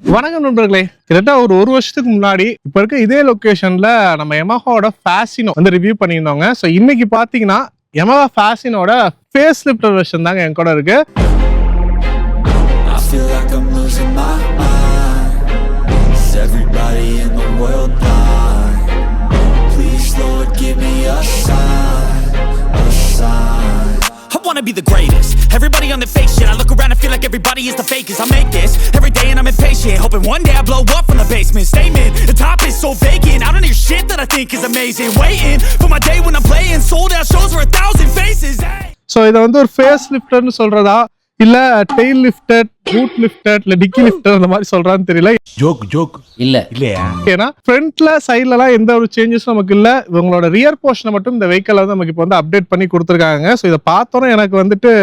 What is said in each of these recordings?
வணக்கம் நண்பர்களே. கிட்டத்தட்ட ஒரு வருஷத்துக்கு முன்னாடி இப்ப இருக்க இதே லொகேஷன்ல நம்ம யமஹாவோட ஃபேசினோ வந்து ரிவ்யூ பண்ணியிருந்தோங்க. ஸோ இன்னைக்கு பாத்தீங்கன்னா யமஹா ஃபேசினோட ஃபேஸ் லிஃப்டர் வெர்ஷன் தாங்க என் கூட இருக்கு. I feel like I'm losing my mind. Is everybody in the world blind? Please Lord give me a sign, a sign. I wanna be the greatest. Everybody on the fake shit. I look around and feel like everybody is the fakest. I make this every day and I'm impatient, hoping one day I blow up from the basement. Statement, the top is so vacant. I don't hear shit that I think is amazing. Waiting for my day when I'm playing sold out shows for 1,000 faces. Hey. So இதை வந்து ஒரு face லிஃப்டர்னு சொல்றதா இல்ல tail lift her, root lift her, இல்ல டிக்கி lift her அந்த மாதிரி சொல்றான்னு தெரியல. ஜோக் இல்லையா? ஏன்னா ஃப்ரண்ட்ல சைட்லலாம் எந்த ஒரு சேஞ்சஸும் நமக்கு இல்ல. இவங்களோட ரியர் போர்ஷனை மட்டும் இந்த வெஹிக்கிள் வந்து நமக்கு இப்போ வந்து அப்டேட் பண்ணி கொடுத்துருக்காங்க. ஸோ இதை பார்த்தோன்னே எனக்கு வந்துட்டு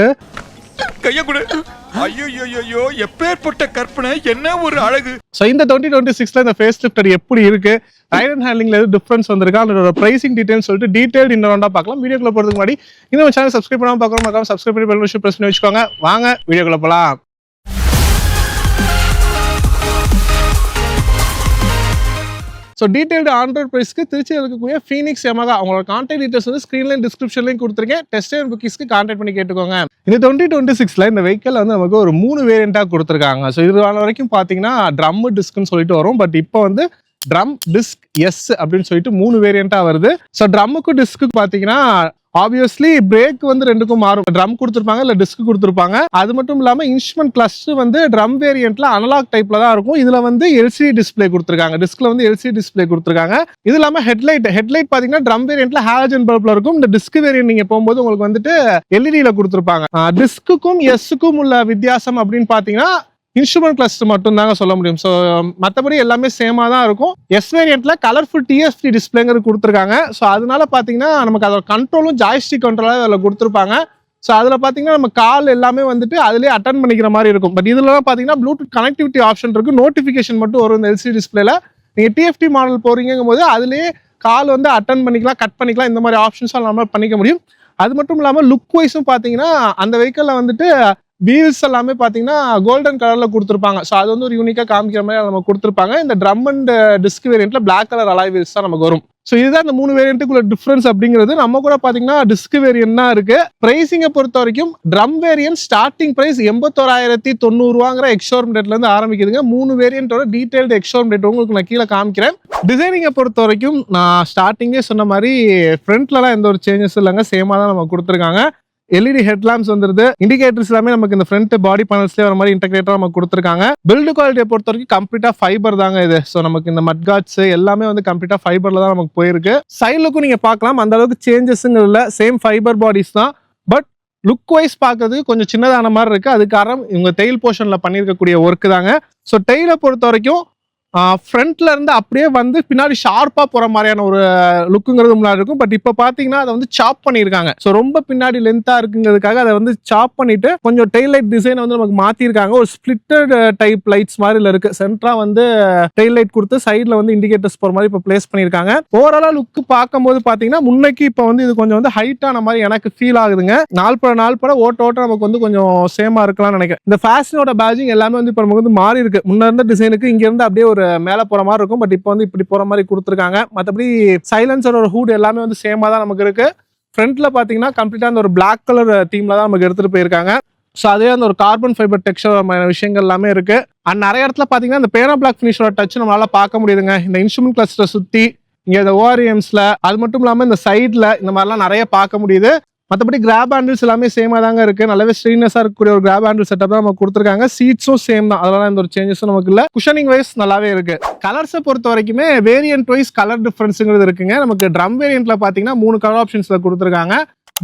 கைய கொடு. ஐயோ எப்பேற்பட்ட கற்பனை, என்ன ஒரு அழகு. ஸோ இந்த 2026ல இந்த ஃபேஸ் லிஃப்டர் எப்படி இருக்கு, ரைட் அண்ட் ஹேண்ட்லிங்ல எது டிஃபரன்ஸ் வந்திருக்கா, அதோட பிரைசிங் டீடைல்ஸ் சொல்லிட்டு டீடைல் இன்னொரு பார்க்கலாம். வீடியோக்குள்ள போறதுக்கு முன்னாடி இந்த சேனல் சப்ஸ்கிரைப் பண்ணாம பார்க்கறவங்க சப்ஸ்கிரைப் பண்ணி பெல் பட்டன் பிரஸ் பண்ணி வச்சுக்கோங்க. வாங்க வீடியோக்குள்ள போலாம். ஸோ டீடைல்டு ஆண்ட்ராய்ட் ப்ரைஸ்க்கு திருச்சியில் இருக்கக்கூடிய ஃபீனிக்ஸ் யமஹா அவங்களோட கான்டாக்ட் டீடைல்ஸ் வந்து ஸ்க்ரீன்லையும் டிஸ்கிரிப்ஷன்லையும் கொடுத்துருக்கேன். டெஸ்ட் அண்ட் புக்கிஸ்க்கு கான்டாக்ட் பண்ணி கேட்டுக்கோங்க. இந்த 2026ல இந்த வெஹிக்கிள் வந்து நமக்கு ஒரு 3 வேரியண்டாக கொடுத்துருக்காங்க. ஸோ இது வரைக்கும் பார்த்தீங்கன்னா ட்ரம் டிஸ்க்னு சொல்லிட்டு வரும். பட் இப்போ வந்து ட்ரம் டிஸ்க் எஸ் அப்படின்னு சொல்லிட்டு 3 வேரியண்டாக வருது. ஸோ ட்ரம்முக்கும் டிஸ்க்கு பார்த்தீங்கன்னா ஆப்வியஸ்லி பிரேக் வந்து ரெண்டுக்கும் மாறும். ட்ரம் கொடுத்துருப்பாங்க இல்ல டிஸ்க் கொடுத்துருப்பாங்க. அது மட்டும் இல்லாம இன்ஸ்ட்ருமெண்ட் கிளஸ்டர் வந்து ட்ரம் வேரியன்ட்ல அனலாக் டைப்ல தான் இருக்கும். இதுல வந்து எல்சிடி டிஸ்பிளே கொடுத்துருக்காங்க. டிஸ்க்ல வந்து எல்சிடி டிஸ்பிளே கொடுத்துருக்காங்க. இது இல்லாம ஹெட்லைட் பாத்தீங்கன்னா ட்ரம் வேரியன்ட்ல ஹாலஜன் பல்ப்ல இருக்கும். இந்த டிஸ்க் வேரியன்ட் நீங்க போகும்போது உங்களுக்கு வந்துட்டு எல்இடில கொடுத்துருப்பாங்க. டிஸ்க்குக்கும் எஸ்ஸுக்கும் உள்ள வித்தியாசம் அப்படின்னு பாத்தீங்கன்னா இன்ஸ்ட்ருமெண்ட் கிளஸ்டர் மட்டும் தாங்க சொல்ல முடியும். ஸோ மற்றபடி எல்லாமே சேமா தான் இருக்கும். எஸ் வேரியன்ட்ல கலர்ஃபுல் டிஎஃப்டி டிஸ்பிளேங்கிறது கொடுத்துருக்காங்க. ஸோ அதனால பார்த்தீங்கன்னா நமக்கு அதோட கண்ட்ரோலும் ஜாய்ஸ்டிக் கண்ட்ரோலாக அதில் கொடுத்துருப்பாங்க. ஸோ அதில் பார்த்தீங்கன்னா நம்ம கால் எல்லாமே வந்துட்டு அதிலே அட்டன் பண்ணிக்கிற மாதிரி இருக்கும். பட் இதுலலாம் பார்த்தீங்கன்னா ப்ளூடூத் கனெக்டிவிட்டி ஆப்ஷன் இருக்கு. நோட்டிஃபிகேஷன் மட்டும் வரும் இந்த எல்சிடி டிஸ்பிளேல. நீங்கள் டிஎஃப்டி மாடல் போறீங்கும் போது அதுலேயே கால் வந்து அட்டன் பண்ணிக்கலாம், கட் பண்ணிக்கலாம், இந்த மாதிரி ஆப்ஷன்ஸும் நம்ம பண்ணிக்க முடியும். அது மட்டும் இல்லாமல் லுக் வைஸும் பார்த்தீங்கன்னா அந்த வெஹிக்கிளில் வந்துட்டு வீல்ஸ் எல்லாமே பாத்தீங்கன்னா கோல்டன் கலர்ல கொடுத்துருப்பாங்க. ஸோ அது வந்து ஒரு யூனிக்கா காமிக்கிற மாதிரி நம்ம கொடுத்துருப்பாங்க. இந்த ட்ரம் அண்ட் டிஸ்க் வேரியன்ட்ல பிளாக் கலர் அலாய் வீல்ஸ் தான் நமக்கு வரும். ஸோ இதுதான் இந்த 3 வேரியன்ட்டுக்குள்ள டிஃபரன்ஸ் அப்படிங்கிறது. நம்ம கூட பாத்தீங்கன்னா டிஸ்க் வேரியன்ட் தான் இருக்கு. பிரைசிங்கை பொறுத்த வரைக்கும் ட்ரம் வேரியன்ட் ஸ்டார்டிங் பிரைஸ் 81,990 ரூபாங்கிற எக்ஸ்ஷோரூம் ரேட்ல இருந்து ஆரம்பிக்குதுங்க. 3 வேரியன்ட்டோட டீடைல்டு எக்ஸ்ஷோரூம் ரேட் உங்களுக்கு நான் கீழே காமிக்கிறேன். டிசைனிங்கை பொறுத்த வரைக்கும் நான் ஸ்டார்டிங்கே சொன்ன மாதிரி ஃப்ரண்ட்லலாம் எந்த ஒரு சேஞ்சஸ் இல்லைங்க, சேமா தான் நம்ம கொடுத்துருக்காங்க. எல்இடி ஹெட்லாம்ப்ஸ் வந்துருது. இண்டிகேட்டர்ஸ் எல்லாமே நமக்கு இந்த ஃப்ரண்ட் பாடி பேனல்ஸ்லேயே வர மாதிரி இன்டெகிரேட்டரா நமக்கு கொடுத்துருக்காங்க. பில்டு குவாலிட்டியை பொறுத்த வரைக்கும் கம்ப்ளீட்டா ஃபைபர் தாங்க இது. ஸோ நமக்கு இந்த மட்காட்ஸ் எல்லாமே வந்து கம்ப்ளீட்டா ஃபைபர்ல தான் நமக்கு போயிருக்கு. சைடுலுக்கும் நீங்க பார்க்கலாம், அந்த அளவுக்கு சேஞ்சஸ்ங்கிறதுல சேம் ஃபைபர் பாடிஸ் தான். பட் லுக் வைஸ் பார்க்கறதுக்கு கொஞ்சம் சின்னதான மாதிரி இருக்கு. அது காரணம் இவங்க டெயில் போர்ஷன்ல பண்ணியிருக்கக்கூடிய ஒர்க் தாங்க. ஸோ டெயிலை பொறுத்த வரைக்கும் ஃப்ரண்ட்ல இருந்து அப்படியே வந்து பின்னாடி ஷார்ப்பா போற மாதிரியான ஒரு லுக்குங்கிறது முன்னாடி இருக்கும். பட் இப்போ பாத்தீங்கன்னா அதை வந்து சாப் பண்ணியிருக்காங்க. ஸோ ரொம்ப பின்னாடி லென்த்தா இருக்குங்கிறதுக்காக அதை வந்து சாப் பண்ணிட்டு கொஞ்சம் டெயில் லைட் டிசைன் வந்து நமக்கு மாத்திருக்காங்க. ஒரு ஸ்பிளிட்டட் டைப் லைட்ஸ் மாதிரி இருக்கு. சென்டரா வந்து டெயில் லைட் கொடுத்து சைட்ல வந்து இண்டிகேட்டர்ஸ் போற மாதிரி இப்போ பிளேஸ் பண்ணிருக்காங்க. ஓவராலா லுக் பார்க்கும்போது பாத்தீங்கன்னா முன்னைக்கு இப்போ வந்து இது கொஞ்சம் வந்து ஹைட்டான மாதிரி எனக்கு ஃபீல் ஆகுதுங்க. நாள் பட ஓட்ட நமக்கு வந்து கொஞ்சம் சேமா இருக்கலாம்னு நினைக்கிறேன். இந்த ஃபேஷனோட பேஜிங் எல்லாமே வந்து இப்போ நமக்கு வந்து மாறி இருக்கு. முன்ன இருந்த டிசைனுக்கு இங்க இருந்து அப்படியே ஒரு மேல போற மாதிரி இருக்கும். பட் இப்போ வந்து இப்படி போற மாதிரி கொடுத்துருக்காங்க. மற்றபடி சைலன்சரோட ஹூட் எல்லாமே வந்து சேமா தான் நமக்கு இருக்கு. ஃப்ரண்ட்ல பாத்தீங்கன்னா கம்ப்ளீட்டா அந்த ஒரு பிளாக் கலர் தீம்ல தான் நமக்கு எடுத்துட்டு போயிருக்காங்க. ஸோ அதே அந்த ஒரு கார்பன் ஃபைபர் டெக்ஸ்சர் விஷயங்கள் எல்லாமே இருக்கு. அண்ட் நிறைய இடத்துல பாத்தீங்கன்னா இந்த பேனா பிளாக் ஃபினிஷோட டச் நம்மளால பார்க்க முடியுதுங்க. இந்த இன்ஸ்ட்ருமெண்ட் கிளஸ்டரை சுத்தி இங்க இந்த ஓஆர்எம்ஸ்ல, அது மட்டும் இல்லாம இந்த சைட்ல இந்த மாதிரிலாம் நிறைய பார்க்க முடியுது. மற்றபடி கிராப் ஹேண்டில்ஸ் எல்லாமே சேமா தாங்க இருக்கு. நல்லாவே ஸ்ட்ரீனஸா இருக்கக்கூடிய ஒரு கிராப் ஹேண்டில் செட்டப் தான் நமக்கு கொடுத்துருக்காங்க. சீட்ஸும் சேம் தான், அதெல்லாம் எந்த ஒரு சேஞ்சஸும் நமக்கு இல்ல. குஷனிங் வைஸ் நல்லாவே இருக்கு. கலர்ஸை பொறுத்த வரைக்குமே வேரியன்ட் வைஸ் கலர் டிஃபரன்ஸுங்கிறது இருக்குங்க. நமக்கு ட்ரம் வேரியன்ட்ல பாத்தீங்கன்னா 3 கலர் ஆப்ஷன்ஸ்ல கொடுத்துருக்காங்க.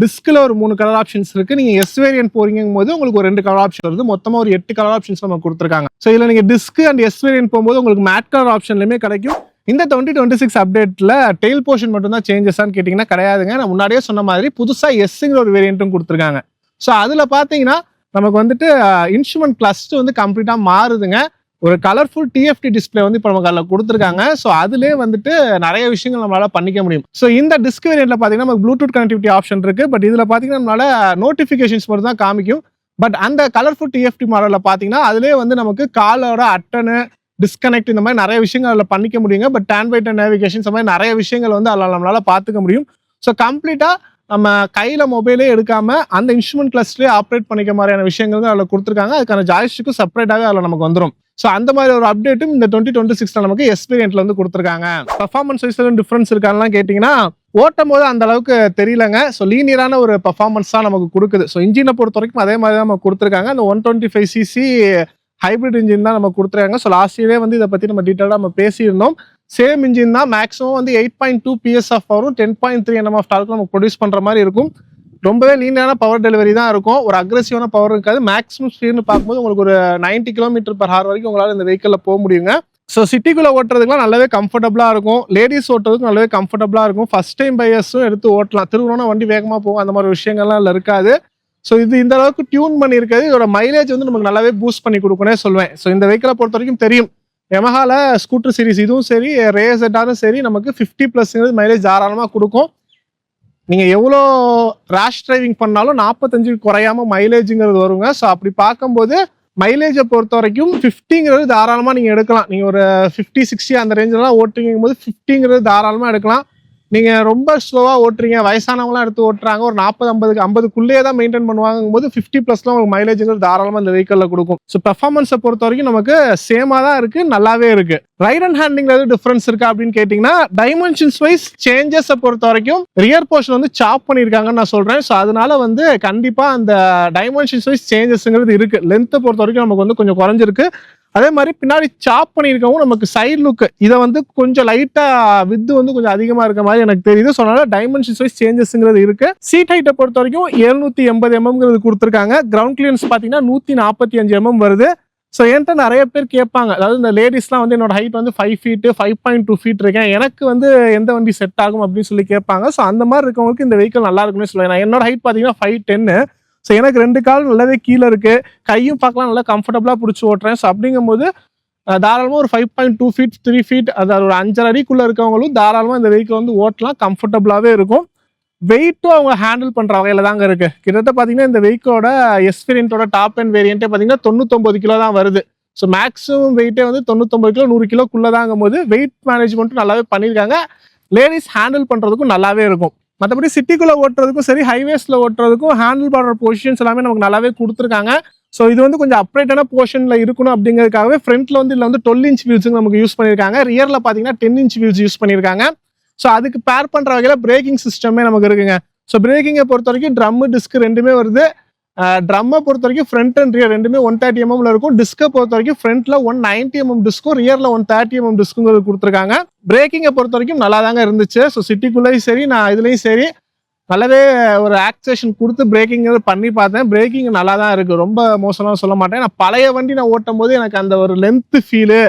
டிஸ்க்ல ஒரு 3 கலர் ஆப்ஷன்ஸ் இருக்கு. நீங்க எஸ் வேரியன்ட் போறீங்கும் போது உங்களுக்கு ஒரு 2 கலர் ஆப்ஷன் வருது. மொத்தமா ஒரு 8 கலர் ஆப்ஷன்ஸ் நமக்கு கொடுத்துருக்காங்க. ஸோ இதுல நீங்க டிஸ்க் அண்ட் எஸ் வேரியன்ட் போகும்போது உங்களுக்கு மேட் கலர் ஆப்ஷன்லயுமே கிடைக்கும். இந்த 2026 அப்டேட்ல டெயில் போர்ஷன் மட்டும் தான் சேஞ்சஸான்னு கேட்டீங்கன்னா கிடையாதுங்க. நான் முன்னாடியே சொன்ன மாதிரி புதுசா எஸ்ங்கிற ஒரு வேரியன்ட்டும் கொடுத்துருக்காங்க. ஸோ அதுல பாத்தீங்கன்னா நமக்கு வந்துட்டு இன்ஸ்ட்ருமெண்ட் கிளஸ்டர் வந்து கம்ப்ளீட்டா மாறுதுங்க. ஒரு கலர்ஃபுல் டிஎஃப்டி டிஸ்பிளே வந்து இப்போ நமக்கு அதில் கொடுத்துருக்காங்க. ஸோ அதுலேயே வந்துட்டு நிறைய விஷயங்கள் நம்மளால பண்ணிக்க முடியும். ஸோ இந்த டிஸ்க் வேரியன்ட்ல பார்த்தீங்கன்னா நமக்கு ப்ளூடூத் கனெக்டிவிட்டி ஆப்ஷன் இருக்கு. பட் இதில் பார்த்தீங்கன்னா நம்மளால நோட்டிஃபிகேஷன்ஸ் மட்டும் தான் காமிக்கும். பட் அந்த கலர்ஃபுல் டிஎஃப்டி மாடலில் பார்த்தீங்கன்னா அதுலேயே வந்து நமக்கு காலோட அட்டனு டிஸ்கனெக்ட் இந்த மாதிரி நிறைய விஷயங்கள் அதில் பண்ணிக்க முடியுங்க. But turn by turn navigation இந்த மாதிரி நிறைய விஷயங்கள் வந்து அதில் நம்மளால பார்த்துக்க முடியும். ஸோ கம்ப்ளீட்டாக நம்ம கையில் மொபைலே எடுக்காம அந்த இன்ஸ்ட்ருமெண்ட் கிளஸ்டரே ஆப்ரேட் பண்ணிக்க மாதிரியான விஷயங்கள் வந்து அதில் கொடுத்துருக்காங்க. அதுக்கான ஜாய்ஸ்டிக்கும் செப்பரேட்டாகவே அதில் நமக்கு வந்துடும். ஸோ அந்த மாதிரி ஒரு அப்டேட்டும் இந்த 2026 நமக்கு எஸ் வேரியன்ட்ல வந்து கொடுத்துருக்காங்க. பர்ஃபார்மன்ஸ் வைஸ் டிஃபரன்ஸ் இருக்கான்லாம் கேட்டிங்கன்னா ஓட்டும் போது அந்த அளவுக்கு தெரியலங்க. ஸோ லீனியரான ஒரு பர்ஃபார்மன்ஸ் தான் நமக்கு கொடுக்குது. ஸோ இன்ஜினை பொறுத்த வரைக்கும் அதே மாதிரி தான் நமக்கு கொடுத்துருக்காங்க. அந்த 125cc ஹைப்ரிட் இன்ஜின் தான் நமக்கு கொடுத்துருக்காங்க. ஸோ லாஸ்ட் இயரே வந்து இதை பற்றி நம்ம டீட்டெயிலாக நம்ம பேசியிருந்தோம். சேம் இன்ஜின் தான், மேக்ஸிமம் வந்து 8.2 PS ஆஃப் பவரும் 10.3 Nm ஆஃப் டார்க்கும் நமக்கு ப்ரொடியூஸ் பண்ணுற மாதிரி இருக்கும். ரொம்பவே லீனியரான பவர் டெலிவரி தான் இருக்கும். ஒரு அக்ரெசிவான பவர் இருக்காது. மேக்ஸிமம் ஸ்பீட்னு பார்க்கும்போது உங்களுக்கு ஒரு 90 km/h வரைக்கும் உங்களால் இந்த வெஹிக்கிளில் போக முடியுங்க. ஸோ சிட்டிக்குள்ளே ஓட்டுறதுக்குலாம் நல்லாவே கம்ஃபர்டபுளாக இருக்கும். லேடிஸ் ஓட்டுறதுக்கு நல்லாவே கம்ஃபர்டபுளாக இருக்கும். ஃபர்ஸ்ட் டைம் பையர்ஸும் எடுத்து ஓட்டலாம். திருவண்ணா வண்டி வேகமாக போகும், அந்த மாதிரி விஷயங்கள்லாம் இல்லை இருக்காது. ஸோ இது இந்த அளவுக்கு டியூன் பண்ணியிருக்காது. இதோட மைலேஜ் வந்து நமக்கு நல்லாவே பூஸ்ட் பண்ணி கொடுக்குன்னே சொல்லுவேன். ஸோ இந்த வெஹிக்கிளை பொறுத்த வரைக்கும் தெரியும், யமஹால ஸ்கூட்டர் சீரிஸ் இதுவும் சரி, ரேசட்டாரும் சரி, நமக்கு 50+ மைலேஜ் தாராளமாக கொடுக்கும். நீங்கள் எவ்வளோ ரேஷ் டிரைவிங் பண்ணாலும் 45 குறையாம மைலேஜுங்கிறது வருங்க. ஸோ அப்படி பார்க்கும்போது மைலேஜை பொறுத்த வரைக்கும் 50ங்கிறது தாராளமாக நீங்கள் எடுக்கலாம். நீங்கள் ஒரு 50-60 அந்த ரேஞ்செலாம் ஓட்டுங்கும் போது 50ங்கிறது தாராளமாக எடுக்கலாம். நீங்கள் ரொம்ப ஸ்லோவாக ஓட்டுறீங்க, வயசானவங்களாம் எடுத்து ஓட்டுறாங்க, ஒரு 40-50-50க்குள்ளேயே தான் மெயின்டைன் பண்ணுவாங்கும் போது 50+லாம் உங்களுக்கு மைலேஜுங்கிறது தாராளமாக இந்த வெஹிக்கிளில் கொடுக்கும். ஸோ பெர்ஃபார்மன்ஸை பொறுத்த வரைக்கும் நமக்கு சேமாக தான் இருக்குது, நல்லாவே இருக்குது. ரைட் அண்ட் ஹேண்டிங்ல எதுவும் டிஃபரன்ஸ் இருக்கா அப்படின்னு கேட்டிங்கன்னா டைமென்ஷன்ஸ் வைஸ் சேஞ்சஸை பொறுத்த வரைக்கும் ரியர் போர்ஷன் வந்து சாப் பண்ணியிருக்காங்கன்னு நான் சொல்கிறேன். ஸோ அதனால வந்து கண்டிப்பாக அந்த டைமென்ஷன்ஸ் வைஸ் சேஞ்சஸ்ங்கிறது இருக்குது. லென்த்தை பொறுத்த வரைக்கும் நமக்கு வந்து கொஞ்சம் குறைஞ்சிருக்கு. அதே மாதிரி பின்னாடி சாப் பண்ணியிருக்கவும் நமக்கு சைடு லுக் இதை வந்து கொஞ்சம் லைட்டாக வித்து வந்து கொஞ்சம் அதிகமாக இருக்க மாதிரி எனக்கு தெரியுது. ஸோ அதனால டைமென்ஷன்ஸ் வைஸ் சேஞ்சஸ்ங்கிறது இருக்கு. சீட் ஹைட்டை பொறுத்த வரைக்கும் 780 mm கொடுத்துருக்காங்க. கிரவுண்ட் கிளியரன்ஸ் பார்த்தீங்கன்னா 145 mm வருது. ஸோ என்கிட்ட நிறைய பேர் கேட்பாங்க, அதாவது இந்த லேடிஸ்லாம் வந்து என்னோட ஹைட் வந்து 5 feet 5.2 feet இருக்கேன், எனக்கு வந்து எந்த வண்டி செட் ஆகும் அப்படின்னு சொல்லி கேட்பாங்க. ஸோ அந்த மாதிரி இருக்கவங்களுக்கு இந்த வெஹிக்கிள் நல்லா இருக்குன்னு சொல்லுவேன். நான் என்னோட ஹைட் பார்த்தீங்கன்னா 5'10". ஸோ எனக்கு 2 கால் நல்லாவே கீழே இருக்கு, கையும் பார்க்கலாம் நல்லா கம்ஃபர்டபுளாக பிடிச்சி ஓட்டுறேன். ஸோ அப்படிங்கும்போது தாராளமாக ஒரு 5.2 feet 3 feet அதாவது ஒரு 5.5 அடிக்குள்ளே இருக்கவங்களும் தாராளமாக இந்த வெஹிக்கிள் வந்து ஓட்டலாம், கம்ஃபர்டபுளாகவே இருக்கும். வெயிட்டும் அவங்க ஹேண்டில் பண்ணுற வகையில் தாங்க இருக்கு. கிட்டத்தட்ட பார்த்தீங்கன்னா இந்த வெஹிக்கிளோட எஸ் வேரியன்ட்டோட டாப் அண்ட் வேரியன்ட்டே பார்த்தீங்கன்னா 99 கிலோ தான் வருது. ஸோ மேக்ஸிமம் வெயிட்டே வந்து 99 கிலோ 100 கிலோக்குள்ளே தாங்கும் போது வெயிட் மேனேஜ்மெண்ட்டும் நல்லாவே பண்ணியிருக்காங்க. லேடிஸ் ஹேண்டில் பண்ணுறதுக்கும் நல்லாவே இருக்கும். மற்றபடி சிட்டிக்குள்ளே ஓட்டுறதுக்கும் சரி, ஹைவேஸில் ஓட்டுறதுக்கும் ஹேண்டில் பண்ணுற பொசிஷன்ஸ் எல்லாமே நமக்கு நல்லாவே கொடுத்துருக்காங்க. ஸோ இது வந்து கொஞ்சம் அப்ரைட்டான போர்ஷனில் இருக்கணும் அப்படிங்கிறதுக்காகவே ஃப்ரண்ட்டில் வந்து இதில் வந்து 12 inch வீல்ஸுங்க நமக்கு யூஸ் பண்ணியிருக்காங்க. ரியரில் பார்த்தீங்கன்னா 10 inch வீல்ஸ் யூஸ் பண்ணியிருக்காங்க. ஸோ அதுக்கு பேர் பண்ணுற வகையில் பிரேக்கிங் சிஸ்டமே நமக்கு இருக்குங்க. ஸோ பிரேக்கிங்கை பொறுத்த வரைக்கும் ட்ரம்மு டிஸ்க் ரெண்டுமே வருது. ட்ரம்மை பொறுத்த வரைக்கும் ஃப்ரண்ட் அண்ட் ரியர் ரெண்டுமே 130 mm இருக்கும். டிஸ்கை பொறுத்த வரைக்கும் ஃப்ரண்ட்ல 190 mm டிஸ்க்கும் ரியர்ல 130 mm டிஸ்க்குங்கிறது கொடுத்துருக்காங்க. பிரேக்கிங்கை பொறுத்த வரைக்கும் நல்லா தாங்க இருந்துச்சு. ஸோ சிட்டிக்குள்ளேயும் சரி, நான் இதுலேயும் சரி நல்லாவே ஒரு ஆக்சேஷன் கொடுத்து பிரேக்கிங் பண்ணி பார்த்தேன். பிரேக்கிங் நல்லா தான் இருக்கு, ரொம்ப மோசமாக சொல்ல மாட்டேன். நான் பழைய வண்டி நான் ஓட்டும் போது எனக்கு அந்த ஒரு லென்த் ஃபீலு,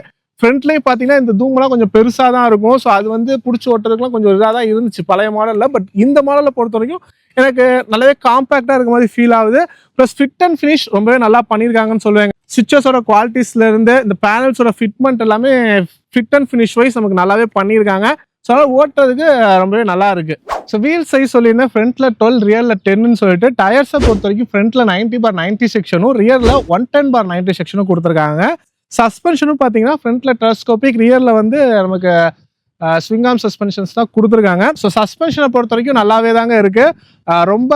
ஃப்ரண்ட்லேயும் பார்த்தீங்கன்னா இந்த தூங்கெல்லாம் கொஞ்சம் பெருசாக தான் இருக்கும். ஸோ அது வந்து பிடிச்சி ஓட்டுறதுக்குலாம் கொஞ்சம் இதாக தான் இருந்துச்சு பழைய மாடலில். பட் இந்த மாடலில் பொறுத்த வரைக்கும் எனக்கு நல்லாவே காம்பேக்டாக இருக்க மாதிரி ஃபீல் ஆகுது. ப்ளஸ் ஃபிட் அண்ட் ஃபினிஷ் ரொம்பவே நல்லா பண்ணியிருக்காங்கன்னு சொல்லுவாங்க. சுவிச்சஸோட குவாலிட்டிஸ்லேருந்து இந்த பேனல்ஸோட ஃபிட்மெண்ட் எல்லாமே ஃபிட் அண்ட் ஃபினிஷ் வைஸ் நமக்கு நல்லாவே பண்ணியிருக்காங்க. ஸோ அதனால் ஓட்டுறதுக்கு ரொம்பவே நல்லா இருக்கு. ஸோ வீல் சைஸ் சொல்லியிருந்தேன், ஃப்ரண்ட்டில் 12 ரியரில் 10ன்னு சொல்லிட்டு. டயர்ஸை பொறுத்த வரைக்கும் ஃப்ரண்ட்டில் 90/90 செக்ஷனும் ரியரில் 110/90 செக்ஷனும் கொடுத்துருக்காங்க. சஸ்பென்ஷனும் பார்த்தீங்கன்னா ஃப்ரண்ட்டில் டெலஸ்கோபிக், ரியரில் வந்து நமக்கு ஸ்விங்காம் சஸ்பென்ஷன்ஸ் தான் கொடுத்துருக்காங்க. ஸோ சஸ்பென்ஷனை பொறுத்த வரைக்கும் நல்லாவே தாங்க இருக்கு. ரொம்ப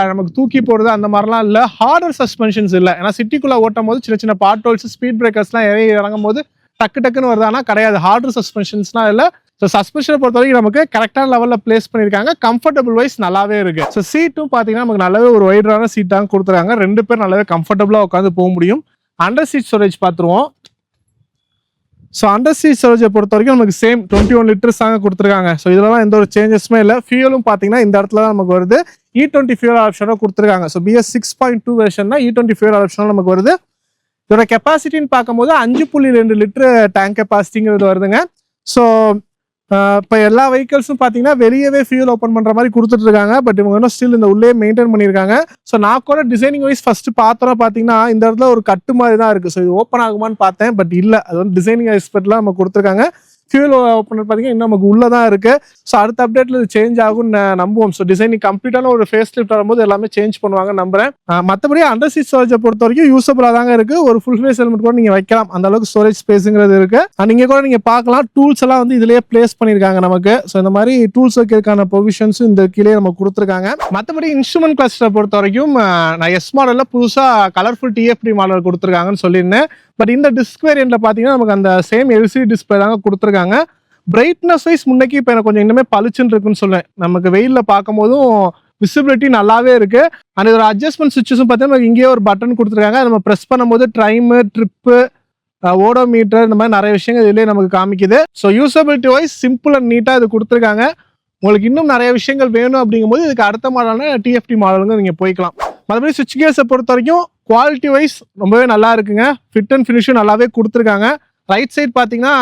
நமக்கு தூக்கி போடுறது அந்த மாதிரிலாம் இல்லை. ஹார்டர் சஸ்பென்ஷன்ஸ் இல்லை. ஏன்னா சிட்டிக்குள்ளே ஓட்டும் போது சின்ன சின்ன பாட்டோல்ஸ் ஸ்பீட் பிரேக்கர்ஸ்லாம் இறங்கும் போது டக்குன்னு வருதானா கிடையாது. ஹார்டர் சஸ்பென்ஷன்ஸ்லாம் இல்லை. ஸோ சஸ்பென்ஷனை பொறுத்த வரைக்கும் நமக்கு கரெக்டான லெவலில் பிளேஸ் பண்ணியிருக்காங்க. கம்ஃபர்டபுள் வைஸ் நல்லாவே இருக்கு. ஸோ சீட்டும் பார்த்தீங்கன்னா நமக்கு நல்லாவே ஒரு வைடரான சீட்டாக கொடுத்துருக்காங்க. 2 பேர் நல்லாவே கம்ஃபர்டபுளாக உட்காந்து போக முடியும். அண்டர் சீட் ஸ்டோரேஜ் பார்த்துருவோம். ஸோ அண்டர் சீட் ஸ்டோரேஜை பொறுத்த வரைக்கும் நமக்கு சேம் 21 liters தாங்க கொடுத்துருக்காங்க. ஸோ இதெல்லாம் எந்த ஒரு சேஞ்சஸுமே இல்லை. ஃபியூலும் பார்த்தீங்கன்னா இந்த இடத்துல தான் நமக்கு வருது. E20 ஃபியூல் ஆப்ஷனாக கொடுத்துருக்காங்க. ஸோ BS 6.2 வெர்ஷன்னா E20 ஃபியூல் ஆப்ஷனாக நமக்கு வருது. இதோட கெப்பாசிட்டின்னு பார்க்கும்போது 5.2 லிட்டர் டேங்க் கெப்பாசிட்டிங்கிறது வருதுங்க. ஸோ இப்போ எல்லா வெஹிக்கிள்ஸும் பார்த்தீங்கன்னா வெளியவே ஃபியூல் ஓப்பன் பண்ணுற மாதிரி கொடுத்துட்டு இருக்காங்க. பட் இவங்க இன்னும் ஸ்டில் இந்த உள்ளே மெயின்டைன் பண்ணியிருக்காங்க. ஸோ நான் கூட டிசைனிங் வைஸ் ஃபர்ஸ்ட் பார்த்தோன்னா பார்த்தீங்கன்னா இந்த இடத்துல ஒரு கட்டு மாதிரி தான் இருக்குது. ஸோ இது ஓப்பன் ஆகுமான்னு பார்த்தேன், பட் இல்லை. அது வந்து டிசைனிங் எக்ஸ்பர்ட்லாம் நம்ம கொடுத்துருக்காங்க. ஃபியூல் ஓப்பனர் பார்த்தீங்கன்னா இன்னும் நமக்கு உள்ளே தான் இருக்குது. ஸோ அடுத்த அப்டேட்டில் இது சேஞ்ச் ஆகும்னு நம்புவோம். ஸோ டிசைனிங் கம்ப்ளீட்டான ஒரு ஃபேஸ் லிஃப்ட் வரும்போது எல்லாமே சேஞ்ச் பண்ணுவாங்க நம்புறேன். மற்றபடி அண்டர் சீட் ஸ்டோரேஜை பொறுத்த வரைக்கும் யூஸபிளாக தாங்க இருக்குது. ஒரு ஃபுல் ஃபேஸ் ஹெல்மெட் கூட நீங்கள் வைக்கலாம், அந்த அளவுக்கு ஸ்டோரேஜ் ஸ்பேஸுங்கிறது இருக்குது. நீங்கள் கூட நீங்கள் பார்க்கலாம் டூல்ஸ் எல்லாம் வந்து இதிலேயே பிளேஸ் பண்ணியிருக்காங்க நமக்கு. ஸோ இந்த மாதிரி டூல்ஸ் வைக்கிறதுக்கான ப்ரொவிஷன்ஸும் இந்த கீழே நம்ம கொடுத்துருக்காங்க. மற்றபடி இன்ஸ்ட்ருமெண்ட் கிளஸ்டரை பொறுத்த வரைக்கும் நான் எஸ் மாடலில் புதுசாக கலர்ஃபுல் டிஎஃப்டி மாடல் கொடுத்துருக்காங்கன்னு சொல்லியிருந்தேன். பட் இந்த டிஸ்க் வேரியண்ட்ல பார்த்தீங்கன்னா நமக்கு அந்த சேம் எல்சிடி டிஸ்பிளே தாங்க கொடுத்துருக்காங்க. பிரைட்னஸ் வைஸ் முன்னைக்கு இப்போ எனக்கு கொஞ்சம் இன்னுமே பளிச்சுன்னு இருக்குன்னு சொல்லுவேன். நமக்கு வெயிலில் பார்க்கும் போதும் விசிபிலிட்டி நல்லாவே இருக்கு. அண்ட் இதோட அட்ஜஸ்ட்மெண்ட் சுவிச்சஸும் பார்த்தீங்கன்னா இங்கேயே ஒரு பட்டன் கொடுத்துருக்காங்க. நம்ம ப்ரெஸ் பண்ணும்போது ட்ரைமு, ட்ரிப்பு, ஓடோமீட்டர் இந்த மாதிரி நிறைய விஷயங்கள் இதுலேயே நமக்கு காமிக்குது. So usability wise simple and நீட்டாக இது கொடுத்துருக்காங்க. உங்களுக்கு இன்னும் நிறைய விஷயங்கள் வேணும் அப்படிங்கும்போது இதுக்கு அடுத்த மாடலான டிஎஃப்டி மாடலுங்க நீங்கள் போய்க்கலாம். மற்றபடி சுவிட்ச் கேஸை பொறுத்த வரைக்கும் குவாலிட்டி வைஸ் ரொம்பவே நல்லா இருக்குங்க. ஃபிட் அண்ட் ஃபினிஷும் நல்லாவே கொடுத்துருக்காங்க. ரைட் சைட் பார்த்தீங்கன்னா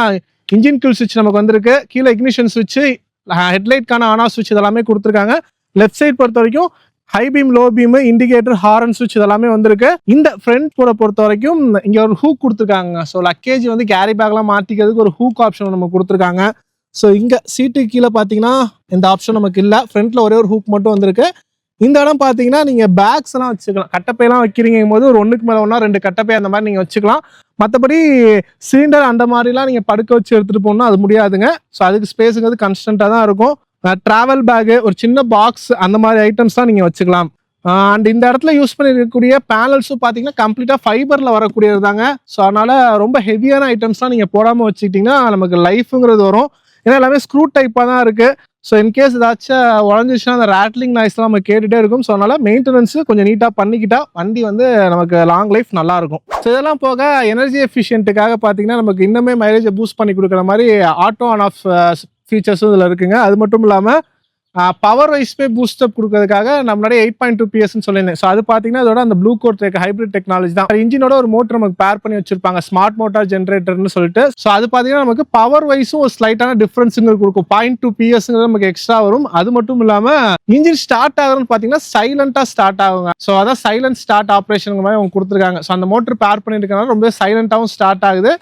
இன்ஜின் கில் சுவிட்ச் நமக்கு வந்திருக்கு. கீழே இக்னிஷன் சுவிட்ச், ஹெட்லைட்கான ஆன் ஆஃப் சுவிட்ச் இதெல்லாமே கொடுத்துருக்காங்க. லெஃப்ட் சைட் பொறுத்த வரைக்கும் high beam, low beam, indicator, horn சுவிட்ச் இதெல்லாமே வந்திருக்கு. இந்த ஃப்ரண்ட் கூட பொறுத்த வரைக்கும் இங்கே ஒரு ஹூக் கொடுத்துருக்காங்க. ஸோ லக்கேஜ் வந்து கேரி பேக்லாம் மாற்றிக்கிறதுக்கு ஒரு ஹூக் ஆப்ஷன் நம்ம கொடுத்துருக்காங்க. ஸோ இங்கே சீட்டுக்கு கீழே பார்த்தீங்கன்னா இந்த ஆப்ஷன் நமக்கு இல்லை. ஃப்ரண்ட்ல ஒரே ஒரு ஹூக் மட்டும் வந்திருக்கு. இந்த இடம் பார்த்தீங்கன்னா நீங்கள் பேக்ஸ் எல்லாம் வச்சுக்கலாம். கட்டப்பையெல்லாம் வைக்கிறீங்க போது ஒரு ஒன்றுக்கு மேலே ஒன்றா 2 கட்டப்பை அந்த மாதிரி நீங்கள் வச்சுக்கலாம். மற்றபடி சிலிண்டர் அந்த மாதிரிலாம் நீங்கள் படுக்க வச்சு எடுத்துகிட்டு போகணும்னா அது முடியாதுங்க. ஸோ அதுக்கு ஸ்பேஸுங்கிறது கான்ஸ்டண்ட்டாக தான் இருக்கும். ட்ராவல் பேகு, ஒரு சின்ன பாக்ஸ் அந்த மாதிரி ஐட்டம்ஸ் தான் நீங்கள் வச்சுக்கலாம். அண்ட் இந்த இடத்துல யூஸ் பண்ணிருக்கக்கூடிய பேனல்ஸும் பார்த்தீங்கன்னா கம்ப்ளீட்டாக ஃபைபரில் வரக்கூடியது தாங்க. ஸோ அதனால் ரொம்ப ஹெவியான ஐட்டம்ஸ்லாம் நீங்கள் போடாமல் வச்சுக்கிட்டிங்கன்னா நமக்கு லைஃபுங்கிறது வரும். ஏன்னா எல்லாமே ஸ்க்ரூ டைப்பாக தான் இருக்குது. ஸோ இன்கேஸ் ஏதாச்சும் உடஞ்சிச்சுன்னா அந்த ரேட்லிங் நாய்ஸ்லாம் நம்ம கேட்டுகிட்டே இருக்கும். ஸோ அதனால் மெயின்டெனன்ஸு கொஞ்சம் நீட்டாக பண்ணிக்கிட்டா வண்டி வந்து நமக்கு லாங் லைஃப் நல்லாயிருக்கும். ஸோ இதெல்லாம் போக எனர்ஜி எஃபிஷியன்ட்டுக்காக பார்த்தீங்கன்னா நமக்கு இன்னுமே மைலேஜை பூஸ்ட் பண்ணி கொடுக்குற மாதிரி ஆட்டோ ஆன் ஆஃப் ஃபீச்சர்ஸும் இதில் இருக்குங்க. அது மட்டும் இல்லாமல் பவர் வைஸ்மே பூஸ்டப் கொடுக்கறதுக்காக நம்ம முன்னாடி 8.2 PS சொல்லியிருந்தேன். ஸோ அது பார்த்தீங்கன்னா அதோட அந்த ப்ளூ கோட் ஹைப்ரிட் டெக்னாலஜி தான். இன்ஜினோட ஒரு மோட்டர் நமக்கு பேர் பண்ணி வச்சிருப்பாங்க, ஸ்மார்ட் மோட்டார் ஜென்ரேட்டர்னு சொல்லிட்டு. ஸோ அது பார்த்தீங்கன்னா நமக்கு பவர் வைஸும் ஒரு ஸ்லைட்டான டிஃபரன்ஸுங்க கொடுக்கும். 0.2 PS நமக்கு எக்ஸ்ட்ரா வரும். அது மட்டும் இல்லாமல் இன்ஜின் ஸ்டார்ட் ஆகுதுன்னு பார்த்தீங்கன்னா சைலண்டாக ஸ்டார்ட் ஆகுங்க. ஸோ அதான் சைலண்ட் ஸ்டார்ட் ஆப்ரேஷன் மாதிரி அவங்க கொடுத்துருக்காங்க. ஸோ அந்த மோட்டர் பேர் பண்ணியிருக்கனால ரொம்ப சைலண்டாகவும் ஸ்டார்ட் ஆகுது.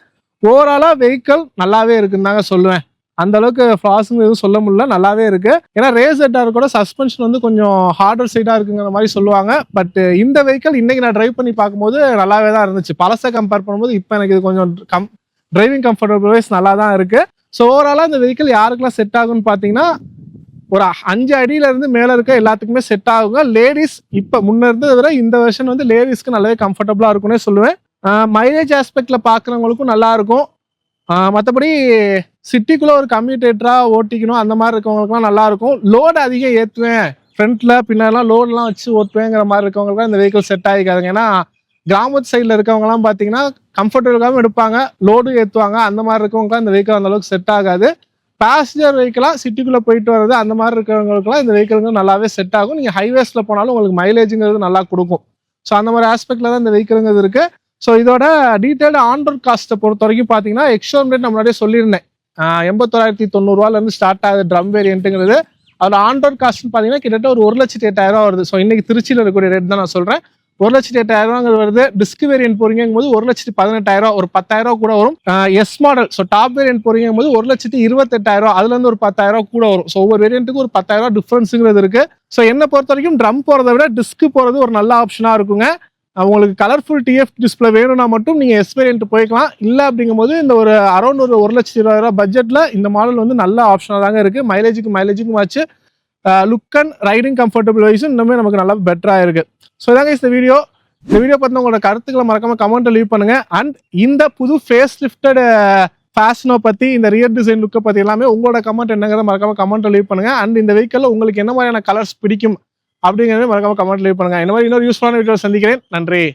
ஓவராலாக வெஹிக்கிள் நல்லாவே இருக்குன்னு தாங்க சொல்லுவேன். அந்த அளவுக்கு ஃபாஸ்ட்னு எதுவும் சொல்ல முடியல, நல்லாவே இருக்கு. ஏன்னா ரேஸ் எட்டார் கூட சஸ்பென்ஷன் வந்து கொஞ்சம் ஹார்டர் சைடாக இருக்குங்கிற மாதிரி சொல்லுவாங்க. பட் இந்த வெஹிக்கிள் இன்னைக்கு நான் டிரைவ் பண்ணி பார்க்கும்போது நல்லாவே தான் இருந்துச்சு. பழசை கம்பேர் பண்ணும்போது இப்போ எனக்கு இது கொஞ்சம் டிரைவிங் கம்ஃபர்டபுள் வைஸ் நல்லா தான் இருக்கு. ஸோ ஓவராலாக இந்த வெஹிக்கிள் யாருக்கெல்லாம் செட் ஆகும்னு பார்த்தீங்கன்னா ஒரு 5 அடியில இருந்து மேலே இருக்க எல்லாத்துக்குமே செட் ஆகுங்க. லேடிஸ் இப்போ முன்ன இருந்ததை விட இந்த வெர்ஷன் வந்து லேடிஸ்க்கு நல்லாவே கம்ஃபர்டபுளாக இருக்கும்னே சொல்லுவேன். மைலேஜ் ஆஸ்பெக்ட்ல பார்க்குறவங்களுக்கும் நல்லா இருக்கும். மற்றபடி சிட்டிக்குள்ளே ஒரு கம்யூட்டேட்டராக ஓட்டிக்கணும் அந்த மாதிரி இருக்கவங்களுக்குலாம் நல்லா இருக்கும். லோடு அதிகம் ஏற்றுவேன், ஃப்ரண்ட்டில் பின்னாலாம் லோடெலாம் வச்சு ஓட்டுவேங்கிற மாதிரி இருக்கவங்களுக்குலாம் இந்த வெஹிக்கிள் செட் ஆகிக்காதுங்க. ஏன்னா கிராமத்து சைடில் இருக்கவங்கலாம் பார்த்தீங்கன்னா கம்ஃபர்டபுளாகவும் எடுப்பாங்க, லோடும் ஏற்றுவாங்க. அந்த மாதிரி இருக்கவங்களுக்குலாம் இந்த வெஹிக்கிள் அந்தளவுக்கு செட் ஆகாது. பேசஞ்சர் வெஹிக்கிளாக சிட்டிக்குள்ளே போயிட்டு வர்றது அந்த மாதிரி இருக்கிறவங்களுக்குலாம் இந்த வெஹிக்கிளுங்க நல்லாவே செட் ஆகும். நீங்கள் ஹைவேஸில் போனாலும் உங்களுக்கு மைலேஜுங்கிறது நல்லா கொடுக்கும். ஸோ அந்த மாதிரி ஆஸ்பெக்டில் தான் இந்த வெஹிக்கிளுங்கிறது இருக்குது. ஸோ இதோட டீட்டெயில்டு ஆன்ரோட் காஸ்ட்டை பொறுத்த வரைக்கும் பார்த்தீங்கன்னா எக்ஸ்ஷோரூம் ரேட் நம்ம முன்னாடியே சொல்லியிருந்தேன். 81,990 ஸ்டார்ட் ஆகுது ட்ரம் வேரியன்ட்டுங்கிறது. அதில் ஆன்ரோட் காஸ்ட்னு பார்த்தீங்கன்னா கிட்டத்தட்ட ஒரு 1,08,000 வருது. ஸோ இன்னைக்கு திருச்சியில் இருக்கக்கூடிய ரேட் தான் நான் சொல்கிறேன். 1,08,000 வருது. டிஸ்க் வேரியன்ட் போறீங்கும் போது 1,18,000, ஒரு 10,000 கூட வரும். S model so top variant போறீங்கும் போது 1,28,000, அதுல இருந்து ஒரு 10,000 கூட வரும். ஸோ ஒவ்வொரு வேரியன்ட்டுக்கு ஒரு 10,000 டிஃபரன்ஸுங்கிறது இருக்கு. ஸோ என்ன பொறுத்த வரைக்கும் ட்ரம் போறதை விட டிஸ்க் போறது ஒரு நல்ல ஆப்ஷனா இருக்குங்க. உங்களுக்கு கலர்ஃபுல் டிஎஃப் டிஸ்பிளே வேணும்னா மட்டும் நீங்கள் எஸ் வேரியன்ட் போய்க்கலாம். இல்லை அப்படிங்கும்போது இந்த ஒரு அரௌண்ட் ஒரு 1,20,000 பட்ஜெட்டில் இந்த மாடல் வந்து நல்ல ஆப்ஷனாக தாங்க இருக்குது. மைலேஜுக்கும் ஆச்சு, லுக் அண்ட் ரைடிங் கம்ஃபர்டபுள் வைஸும் இன்னுமே நமக்கு நல்லா பெட்டராக இருக்குது. ஸோ இதாங்க இந்த வீடியோ பற்றின உங்களோட கருத்துக்களை மறக்காம கமெண்ட்டை லீவ் பண்ணுங்க. அண்ட் இந்த புது ஃபேஸ் லிஃப்டட் ஃபேஷனோ பற்றி, இந்த ரியர் டிசைன் லுக்கை பற்றி எல்லாமே உங்களோட கமெண்ட் என்னங்கிறத மறக்காம கமெண்ட்டை லீவ் பண்ணுங்க. அண்ட் இந்த வெஹிக்கிளில் உங்களுக்கு என்ன மாதிரியான கலர்ஸ் பிடிக்கும் அப்படிங்கிறத மறக்காம கமெண்ட் லீவ் பண்ணுங்க. இந்த மாதிரி இன்னொரு யூஸ்ஃபுல்லான வீடியோ சந்திக்கிறேன். நன்றி.